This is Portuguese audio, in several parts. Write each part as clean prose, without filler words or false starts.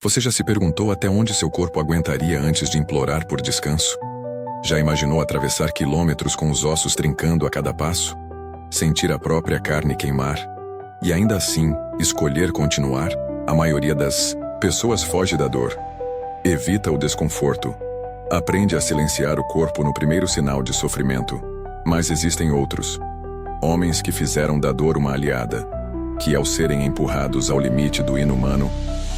Você já se perguntou até onde seu corpo aguentaria antes de implorar por descanso? Já imaginou atravessar quilômetros com os ossos trincando a cada passo? Sentir a própria carne queimar? E ainda assim, escolher continuar? A maioria das pessoas foge da dor. Evita o desconforto. Aprende a silenciar o corpo no primeiro sinal de sofrimento. Mas existem outros. Homens que fizeram da dor uma aliada, que ao serem empurrados ao limite do inumano,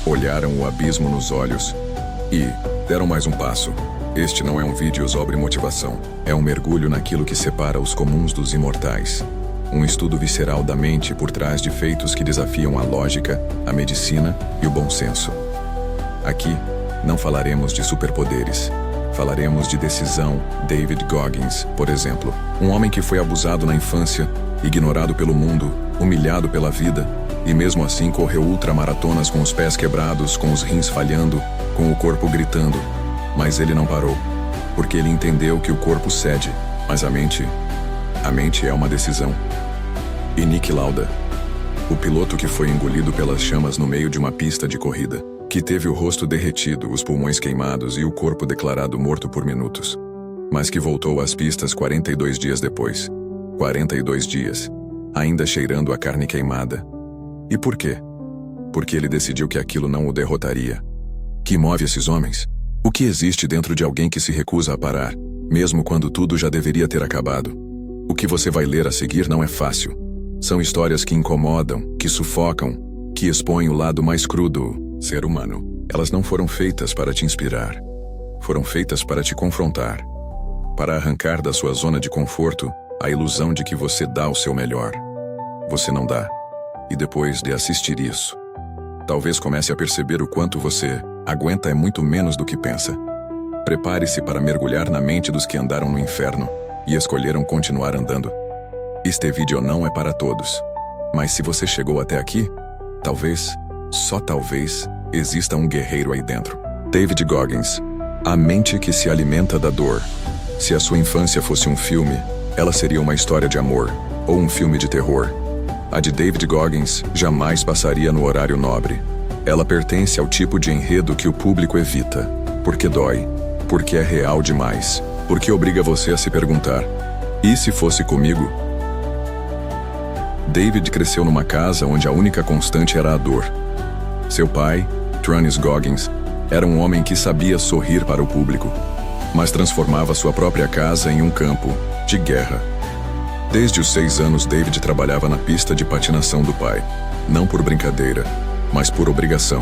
olharam o abismo nos olhos e deram mais um passo. Este não é um vídeo sobre motivação. É um mergulho naquilo que separa os comuns dos imortais. Um estudo visceral da mente por trás de feitos que desafiam a lógica, a medicina e o bom senso. Aqui, não falaremos de superpoderes. Falaremos de decisão. David Goggins, por exemplo. Um homem que foi abusado na infância, ignorado pelo mundo, humilhado pela vida, e mesmo assim correu ultramaratonas com os pés quebrados, com os rins falhando, com o corpo gritando. Mas ele não parou, porque ele entendeu que o corpo cede, mas a mente é uma decisão. E Niki Lauda, o piloto que foi engolido pelas chamas no meio de uma pista de corrida, que teve o rosto derretido, os pulmões queimados e o corpo declarado morto por minutos, mas que voltou às pistas 42 dias depois. 42 dias, ainda cheirando a carne queimada. E por quê? Porque ele decidiu que aquilo não o derrotaria. Que move esses homens? O que existe dentro de alguém que se recusa a parar, mesmo quando tudo já deveria ter acabado? O que você vai ler a seguir não é fácil. São histórias que incomodam, que sufocam, que expõem o lado mais cru do ser humano. Elas não foram feitas para te inspirar. Foram feitas para te confrontar. Para arrancar da sua zona de conforto a ilusão de que você dá o seu melhor. Você não dá. E depois de assistir isso, talvez comece a perceber o quanto você aguenta é muito menos do que pensa. Prepare-se para mergulhar na mente dos que andaram no inferno e escolheram continuar andando. Este vídeo não é para todos. Mas se você chegou até aqui, talvez, só talvez, exista um guerreiro aí dentro. David Goggins, a mente que se alimenta da dor. Se a sua infância fosse um filme, ela seria uma história de amor, ou um filme de terror. A de David Goggins jamais passaria no horário nobre. Ela pertence ao tipo de enredo que o público evita, porque dói, porque é real demais, porque obriga você a se perguntar: e se fosse comigo? David cresceu numa casa onde a única constante era a dor. Seu pai, Tranis Goggins, era um homem que sabia sorrir para o público, mas transformava sua própria casa em um campo de guerra. Desde os 6 anos, David trabalhava na pista de patinação do pai, não por brincadeira, mas por obrigação.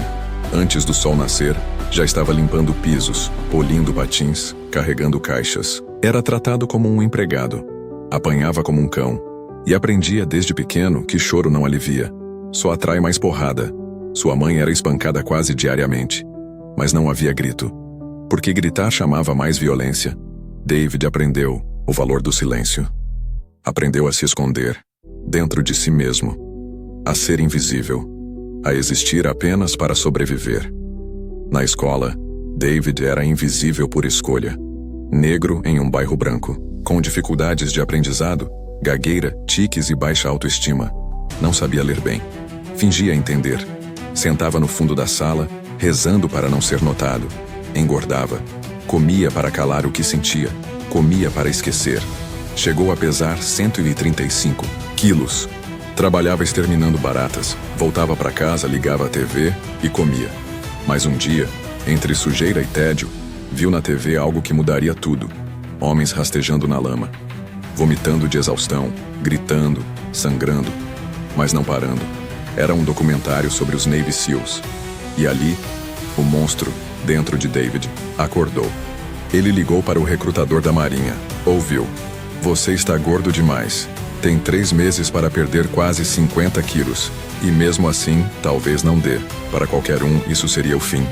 Antes do sol nascer, já estava limpando pisos, polindo patins, carregando caixas. Era tratado como um empregado, apanhava como um cão, e aprendia desde pequeno que choro não alivia, só atrai mais porrada. Sua mãe era espancada quase diariamente, mas não havia grito, porque gritar chamava mais violência. David aprendeu o valor do silêncio. Aprendeu a se esconder, dentro de si mesmo, a ser invisível, a existir apenas para sobreviver. Na escola, David era invisível por escolha. Negro em um bairro branco, com dificuldades de aprendizado, gagueira, tiques e baixa autoestima. Não sabia ler bem. Fingia entender. Sentava no fundo da sala, rezando para não ser notado. Engordava. Comia para calar o que sentia. Comia para esquecer. Chegou a pesar 135 quilos. Trabalhava exterminando baratas. Voltava para casa, ligava a TV e comia. Mas um dia, entre sujeira e tédio, viu na TV algo que mudaria tudo. Homens rastejando na lama. Vomitando de exaustão, gritando, sangrando, mas não parando. Era um documentário sobre os Navy SEALs. E ali, o monstro, dentro de David, acordou. Ele ligou para o recrutador da Marinha. Ouviu: "Você está gordo demais. Tem 3 meses para perder quase 50 quilos. E mesmo assim, talvez não dê. Para qualquer um, isso seria o fim."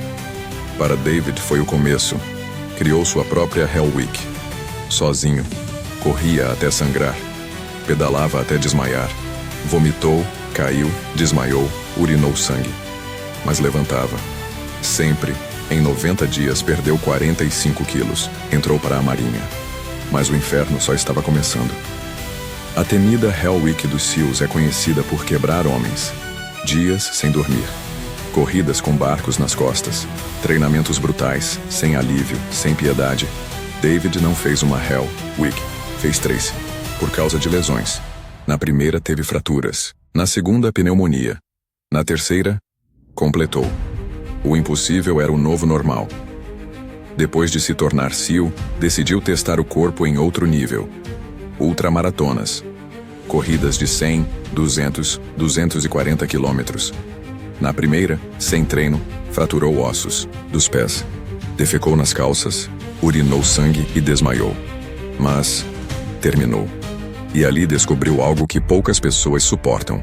Para David foi o começo. Criou sua própria Hell Week. Sozinho. Corria até sangrar. Pedalava até desmaiar. Vomitou, caiu, desmaiou, urinou sangue. Mas levantava. Sempre, em 90 dias, perdeu 45 quilos. Entrou para a Marinha. Mas o inferno só estava começando. A temida Hell Week dos SEALs é conhecida por quebrar homens. Dias sem dormir. Corridas com barcos nas costas. Treinamentos brutais, sem alívio, sem piedade. David não fez uma Hell Week, fez 3. Por causa de lesões. Na primeira teve fraturas. Na segunda, pneumonia. Na terceira, completou. O impossível era o novo normal. Depois de se tornar SEAL, decidiu testar o corpo em outro nível. Ultramaratonas. Corridas de 100, 200, 240 quilômetros. Na primeira, sem treino, fraturou ossos dos pés. Defecou nas calças, urinou sangue e desmaiou. Mas terminou. E ali descobriu algo que poucas pessoas suportam.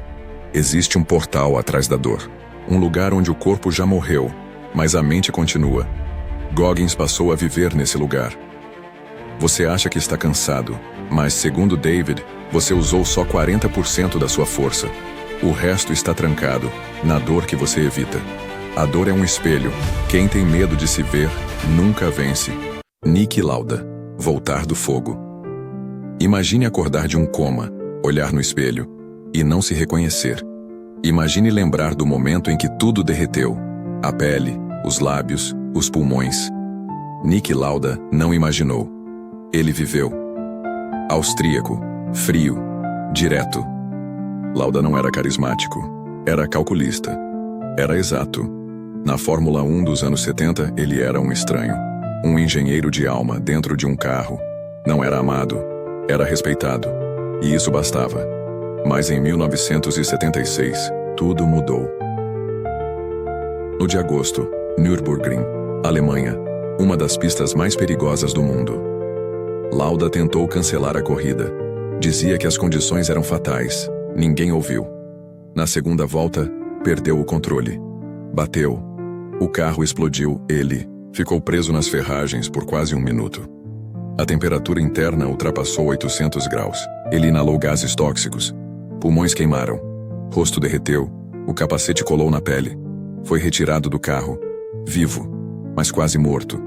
Existe um portal atrás da dor. Um lugar onde o corpo já morreu, mas a mente continua. Goggins passou a viver nesse lugar. Você acha que está cansado, mas segundo David, você usou só 40% da sua força. O resto está trancado, na dor que você evita. A dor é um espelho. Quem tem medo de se ver, nunca vence. Niki Lauda. Voltar do fogo. Imagine acordar de um coma, olhar no espelho e não se reconhecer. Imagine lembrar do momento em que tudo derreteu. A pele, os lábios, os pulmões. Niki Lauda não imaginou. Ele viveu. Austríaco, frio, direto. Lauda não era carismático, era calculista. Era exato. Na Fórmula 1 dos anos 70, ele era um estranho. Um engenheiro de alma dentro de um carro. Não era amado, era respeitado. E isso bastava. Mas em 1976, tudo mudou. No de agosto, Nürburgring, Alemanha, uma das pistas mais perigosas do mundo. Lauda tentou cancelar a corrida. Dizia que as condições eram fatais. Ninguém ouviu. Na segunda volta, perdeu o controle. Bateu. O carro explodiu, ele ficou preso nas ferragens por quase 1 minuto. A temperatura interna ultrapassou 800 graus. Ele inalou gases tóxicos. Pulmões queimaram. Rosto derreteu. O capacete colou na pele. Foi retirado do carro. Vivo, mas quase morto.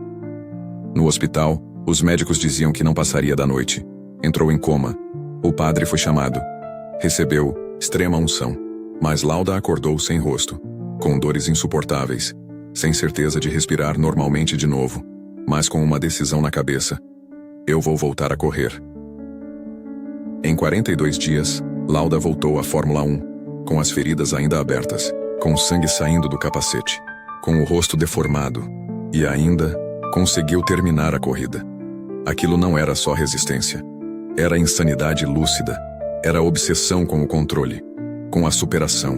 No hospital, os médicos diziam que não passaria da noite. Entrou em coma. O padre foi chamado. Recebeu extrema unção. Mas Lauda acordou sem rosto, com dores insuportáveis, sem certeza de respirar normalmente de novo, mas com uma decisão na cabeça. Eu vou voltar a correr. Em 42 dias, Lauda voltou à Fórmula 1, com as feridas ainda abertas, com sangue saindo do capacete, com o rosto deformado, e ainda conseguiu terminar a corrida. Aquilo não era só resistência. Era insanidade lúcida. Era obsessão com o controle, com a superação.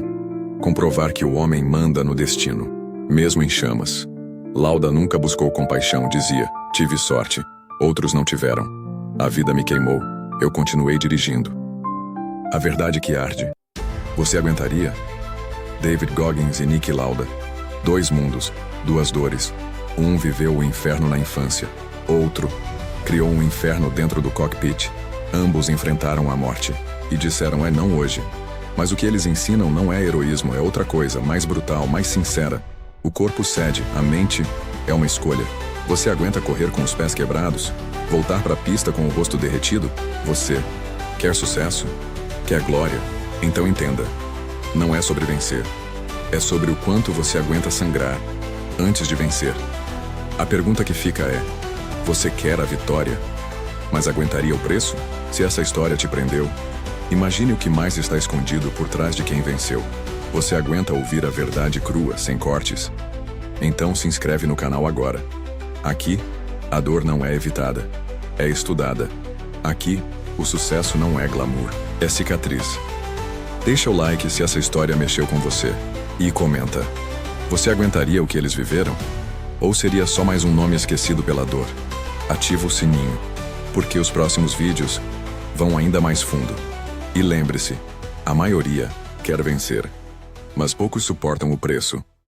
Comprovar que o homem manda no destino, mesmo em chamas. Lauda nunca buscou compaixão, dizia, tive sorte, outros não tiveram. A vida me queimou, eu continuei dirigindo. A verdade que arde. Você aguentaria? David Goggins e Niki Lauda. 2 mundos, 2 dores. Um viveu o inferno na infância, outro criou um inferno dentro do cockpit. Ambos enfrentaram a morte e disseram não hoje. Mas o que eles ensinam não é heroísmo, é outra coisa, mais brutal, mais sincera. O corpo cede, a mente é uma escolha. Você aguenta correr com os pés quebrados? Voltar para a pista com o rosto derretido? Você quer sucesso? Quer glória? Então entenda. Não é sobre vencer. É sobre o quanto você aguenta sangrar antes de vencer. A pergunta que fica é: você quer a vitória? Mas aguentaria o preço? Se essa história te prendeu, imagine o que mais está escondido por trás de quem venceu. Você aguenta ouvir a verdade crua, sem cortes? Então se inscreve no canal agora. Aqui, a dor não é evitada, é estudada. Aqui, o sucesso não é glamour, é cicatriz. Deixa o like se essa história mexeu com você. E comenta. Você aguentaria o que eles viveram? Ou seria só mais um nome esquecido pela dor? Ativa o sininho, porque os próximos vídeos vão ainda mais fundo. E lembre-se, a maioria quer vencer, mas poucos suportam o preço.